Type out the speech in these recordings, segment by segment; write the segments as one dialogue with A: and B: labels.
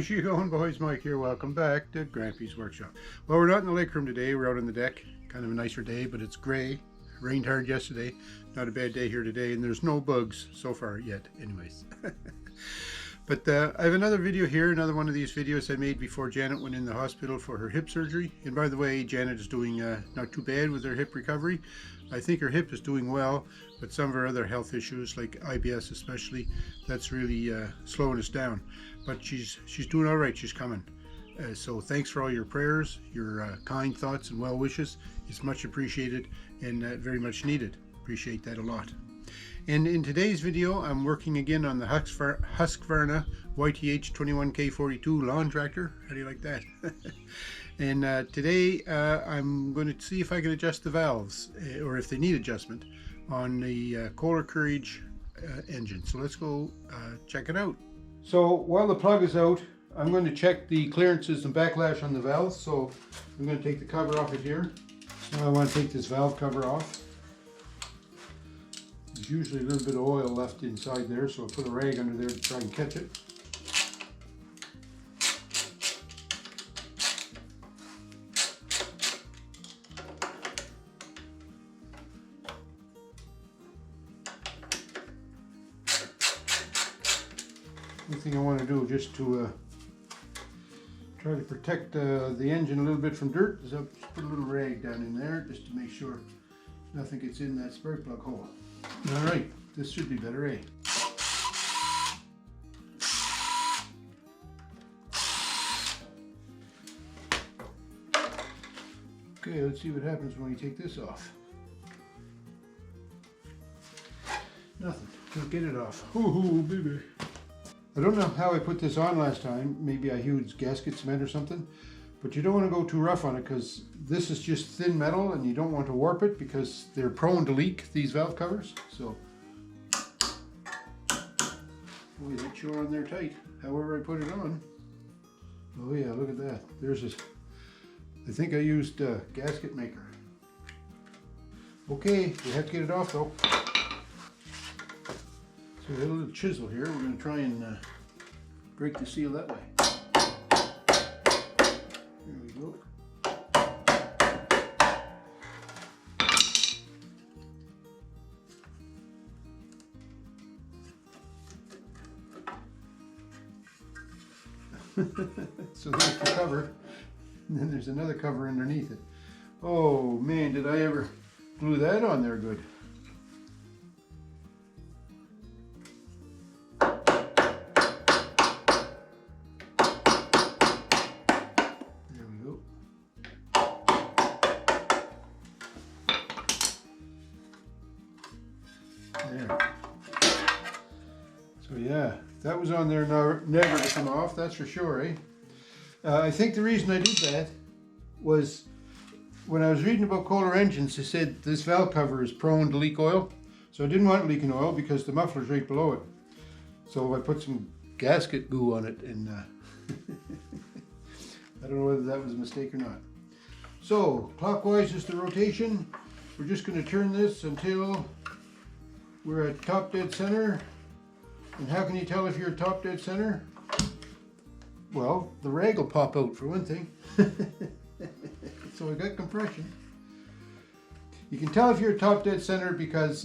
A: How's you going, boys? Mike here. Welcome back to Grampie's workshop. Well, we're not in the lake room today. We're out on the deck. Kind of a nicer day, but it's gray. Rained hard yesterday. Not a bad day here today, and there's no bugs so far yet anyways. But I have another video here, another one of these videos I made before Janet went in the hospital for her hip surgery. And by the way, Janet is doing not too bad with her hip recovery. I think her hip is doing well, but some of her other health issues, like IBS especially, that's really slowing us down. But she's doing all right. She's coming. So thanks for all your prayers, your kind thoughts and well wishes. It's much appreciated and very much needed. Appreciate that a lot. And in today's video, I'm working again on the Husqvarna YTH21K42 Lawn Tractor. How do you like that? And today I'm going to see if I can adjust the valves, or if they need adjustment, on the Kohler Courage engine. So let's go check it out. So while the plug is out, I'm going to check the clearances and backlash on the valves. So I'm going to take the cover off it here. So I want to take this valve cover off. There's usually a little bit of oil left inside there, so I'll put a rag under there to try and catch it. One thing I want to do just to try to protect the engine a little bit from dirt is I'll just put a little rag down in there just to make sure nothing gets in that spark plug hole. Alright, this should be better, eh? Okay, let's see what happens when we take this off. Nothing, can't get it off. Ooh, baby. I don't know how I put this on last time. Maybe I used gasket cement or something. But you don't want to go too rough on it because this is just thin metal and you don't want to warp it because they're prone to leak, these valve covers. So, boy, that's sure on there tight. However I put it on. Oh yeah, look at that. There's this. I think I used gasket maker. Okay, we have to get it off though. So we have a little chisel here. We're going to try and break the seal that way. There we go. So there's the cover, and then there's another cover underneath it. Oh man, did I ever glue that on there good. There. So yeah, that was on there never to come off, that's for sure, eh? I think the reason I did that was when I was reading about Kohler engines, they said this valve cover is prone to leak oil. So I didn't want leaking oil because the muffler's right below it. So I put some gasket glue on it, and I don't know whether that was a mistake or not. So clockwise is the rotation. We're just going to turn this until we're at top dead center. And how can you tell if you're at top dead center? Well, the rag will pop out for one thing. So I got compression. You can tell if you're at top dead center because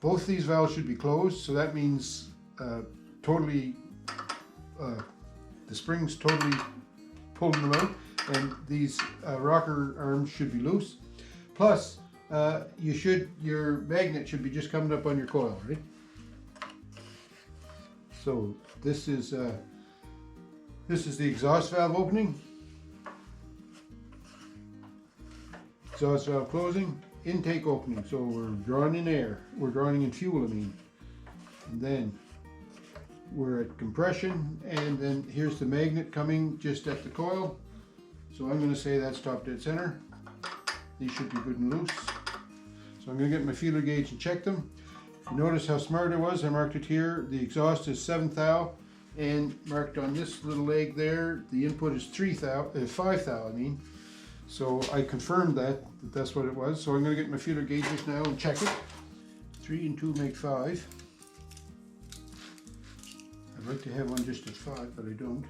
A: both these valves should be closed. So that means totally, the springs totally pulling them out. And these rocker arms should be loose. Plus, your magnet should be just coming up on your coil, right? So this is the exhaust valve opening, exhaust valve closing, intake opening. So we're drawing in air, we're drawing in fuel, I mean, and then we're at compression, and then here's the magnet coming just at the coil. So I'm going to say that's top dead center. These should be good and loose. So I'm going to get my feeler gauge and check them. You notice how smart I was. I marked it here. The exhaust is 7 thou, and marked on this little leg there, the input is 5 thou, I mean. So I confirmed that that's what it was. So I'm going to get my feeler gauges now and check it. 3 and 2 make 5. I'd like to have one just at 5, but I don't.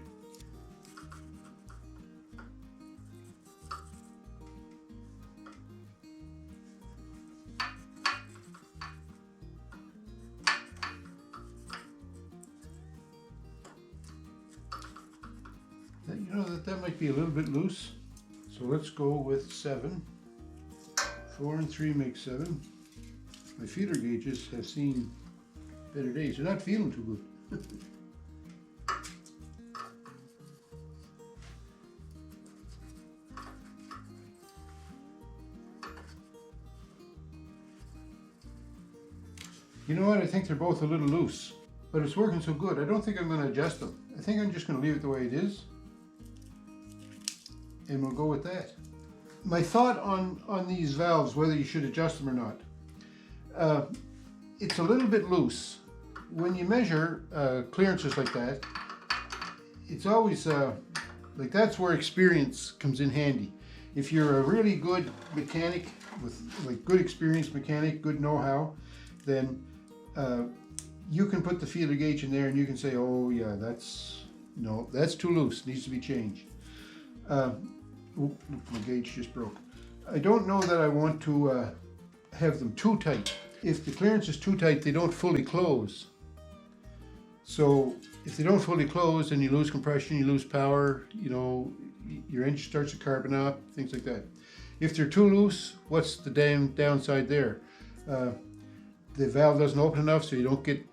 A: know that might be a little bit loose. So let's go with 7. 4 and 3 make 7. My feeler gauges have seen better days. They're not feeling too good. You know what? I think they're both a little loose, but it's working so good. I don't think I'm going to adjust them. I think I'm just going to leave it the way it is, and we'll go with that. My thought on these valves, whether you should adjust them or not, it's a little bit loose. When you measure clearances like that, it's always like that's where experience comes in handy. If you're a really good mechanic with like good experienced mechanic, good know-how, then you can put the feeler gauge in there and you can say, oh yeah, that's too loose, needs to be changed. Oop, my gauge just broke. I don't know that I want to have them too tight. If the clearance is too tight, they don't fully close. So if they don't fully close, then you lose compression, you lose power, you know, your engine starts to carbon up, things like that. If they're too loose, what's the downside there? The valve doesn't open enough, so you don't get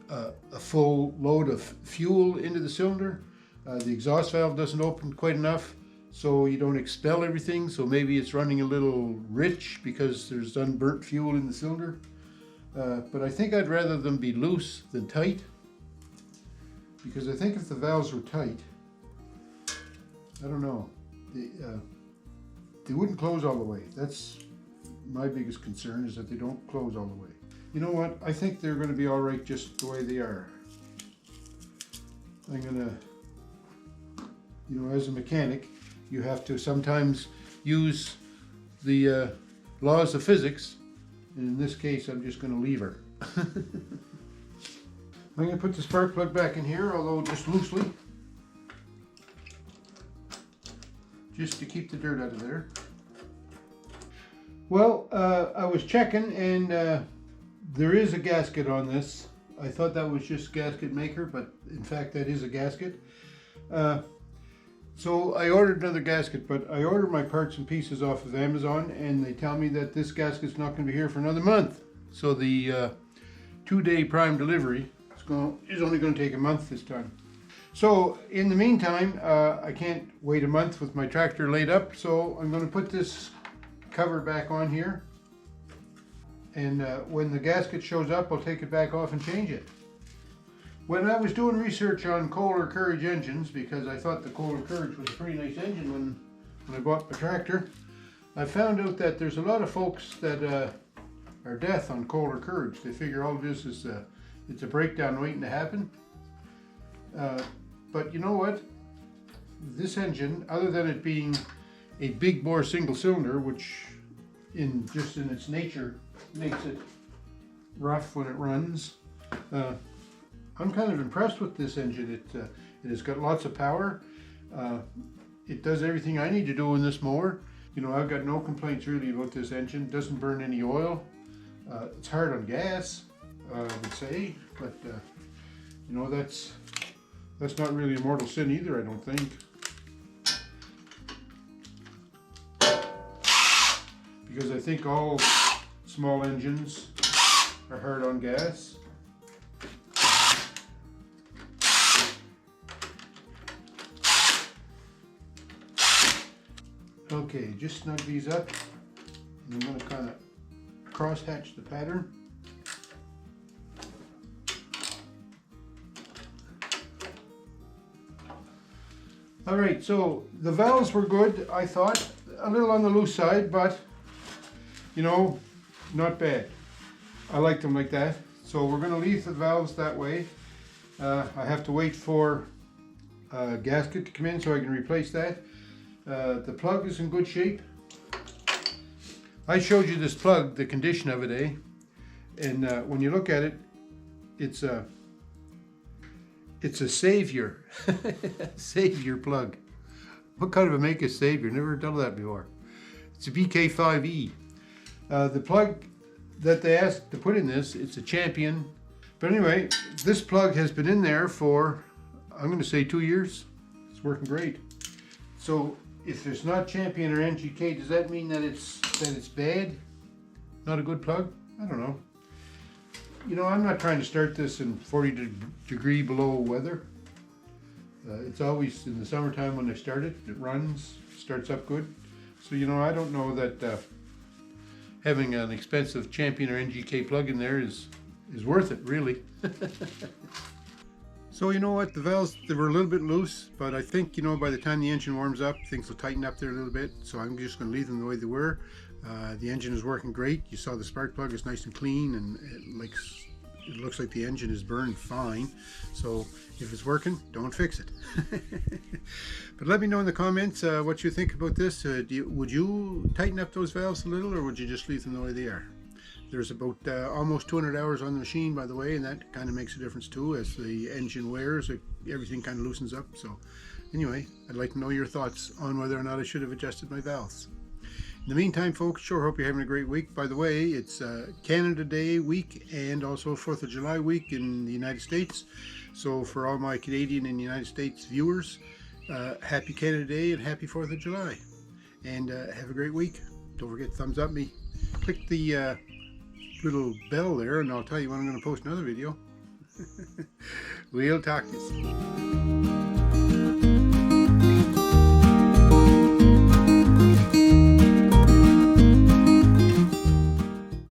A: a full load of fuel into the cylinder. The exhaust valve doesn't open quite enough, so you don't expel everything. So maybe it's running a little rich because there's unburnt fuel in the cylinder. But I think I'd rather them be loose than tight, because I think if the valves were tight, I don't know, they wouldn't close all the way. That's my biggest concern, is that they don't close all the way. You know what? I think they're going to be all right just the way they are. I'm going to, you know, as a mechanic, you have to sometimes use the laws of physics, and in this case, I'm just going to leave her. I'm going to put the spark plug back in here, although just loosely, just to keep the dirt out of there. Well, I was checking, and there is a gasket on this. I thought that was just gasket maker, but in fact that is a gasket. So I ordered another gasket, but I ordered my parts and pieces off of Amazon, and they tell me that this gasket's not going to be here for another month. So the 2-day prime delivery is only going to take a month this time. So in the meantime, I can't wait a month with my tractor laid up, so I'm going to put this cover back on here. And when the gasket shows up, I'll take it back off and change it. When I was doing research on Kohler Courage engines, because I thought the Kohler Courage was a pretty nice engine when I bought my tractor, I found out that there's a lot of folks that are death on Kohler Courage. They figure all this is it's a breakdown waiting to happen. But you know what? This engine, other than it being a big bore single cylinder, which in its nature makes it rough when it runs, I'm kind of impressed with this engine. It has got lots of power. It does everything I need to do in this mower. You know, I've got no complaints really about this engine. It doesn't burn any oil. It's hard on gas, I would say, but you know, that's not really a mortal sin either, I don't think. Because I think all small engines are hard on gas. Okay, just snug these up, and I'm going to kind of cross hatch the pattern. Alright, so the valves were good, I thought. A little on the loose side, but you know, not bad. I like them like that. So we're going to leave the valves that way. I have to wait for a gasket to come in so I can replace that. The plug is in good shape. I showed you this plug, the condition of it, eh? And when you look at it, it's a savior. Savior plug. What kind of a make is savior? Never done that before. It's a BK5E. The plug that they asked to put in this, it's a Champion. But anyway, this plug has been in there for, I'm going to say 2 years. It's working great. So if it's not Champion or NGK, does that mean that it's bad? Not a good plug? I don't know. You know, I'm not trying to start this in 40-degree below weather. It's always in the summertime when I start it. It runs, starts up good. So, you know, I don't know that having an expensive Champion or NGK plug in there is worth it, really. So, you know what, the valves, they were a little bit loose, but I think, you know, by the time the engine warms up, things will tighten up there a little bit. So I'm just going to leave them the way they were. The engine is working great. You saw the spark plug is nice and clean, and it looks like the engine is burned fine. So if it's working, don't fix it. But let me know in the comments what you think about this. Would you tighten up those valves a little, or would you just leave them the way they are? There's about almost 200 hours on the machine, by the way, and that kind of makes a difference too. As the engine wears, everything kind of loosens up. So anyway, I'd like to know your thoughts on whether or not I should have adjusted my valves. In the meantime, folks, sure hope you're having a great week. By the way, it's Canada Day week and also 4th of July week in the United States. So for all my Canadian and United States viewers, happy Canada Day and happy 4th of July. And have a great week. Don't forget to thumbs up me. Click the little bell there and I'll tell you when I'm going to post another video. We'll talk to you soon.